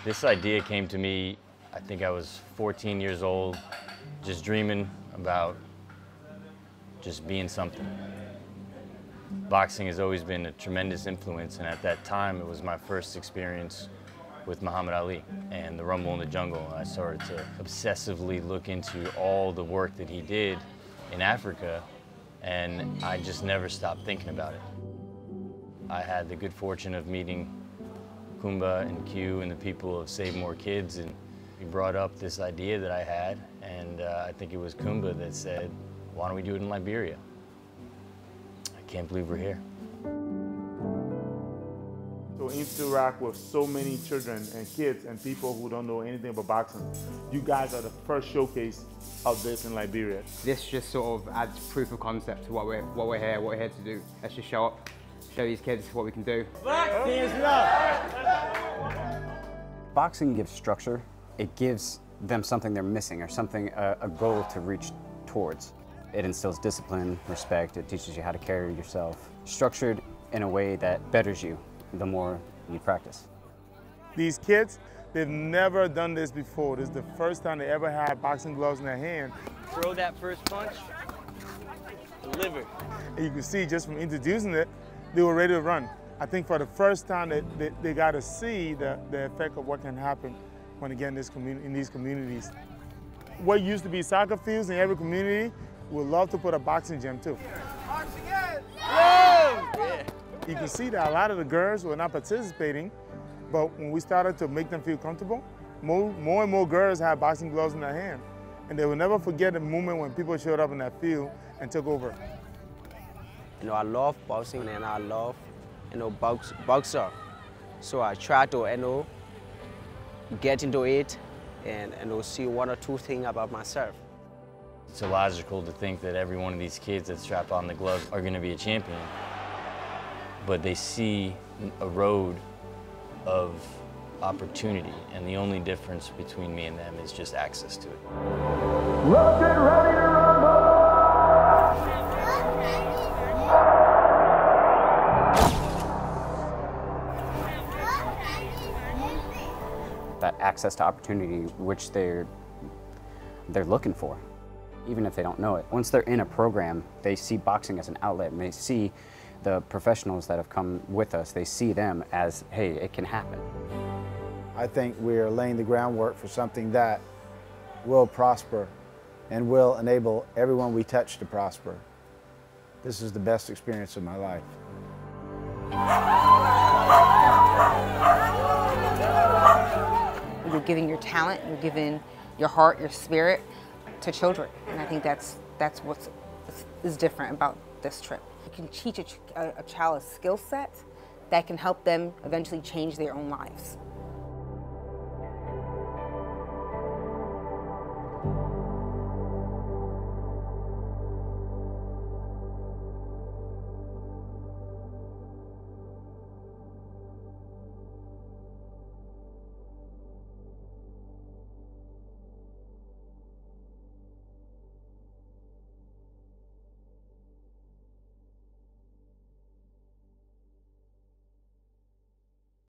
This idea came to me, I think I was 14 years old, just dreaming about just being something. Boxing has always been a tremendous influence, and at that time it was my first experience with Muhammad Ali and the Rumble in the Jungle. I started to obsessively look into all the work that he did in Africa, and I just never stopped thinking about it. I had the good fortune of meeting Kumba and Q and the people of Save More Kids, and we brought up this idea that I had, and I think it was Kumba that said, why don't we do it in Liberia? I can't believe we're here. To interact with so many children and kids and people who don't know anything about boxing, you guys are the first showcase of this in Liberia. This just sort of adds proof of concept to what we're here to do. Let's just show up, show these kids what we can do. Boxing gives structure. It gives them something they're missing, or something, a goal to reach towards. It instills discipline, respect, it teaches you how to carry yourself. Structured in a way that betters you the more you practice. These kids, they've never done this before. This is the first time they ever had boxing gloves in their hand. Throw that first punch, deliver. And you can see just from introducing it, they were ready to run. I think for the first time they got to see the effect of what can happen when they get in these communities. What used to be soccer fields in every community, would love to put a boxing gym too. Yeah. You can see that a lot of the girls were not participating, but when we started to make them feel comfortable, more and more girls had boxing gloves in their hand. And they will never forget the moment when people showed up in that field and took over. You know, I love boxing and I love, BOXRAW. So I try to, get into it and see one or two things about myself. It's illogical to think that every one of these kids that strap on the gloves are going to be a champion, but they see a road of opportunity, and the only difference between me and them is just access to it. Let's get ready to rumble! That access to opportunity which they're looking for, even if they don't know it. Once they're in a program, they see boxing as an outlet, and they see the professionals that have come with us, they see them as, hey, it can happen. I think we're laying the groundwork for something that will prosper and will enable everyone we touch to prosper. This is the best experience of my life. You're giving your talent, you're giving your heart, your spirit to children. And I think that's what is different about this trip. You can teach a child a skill set that can help them eventually change their own lives.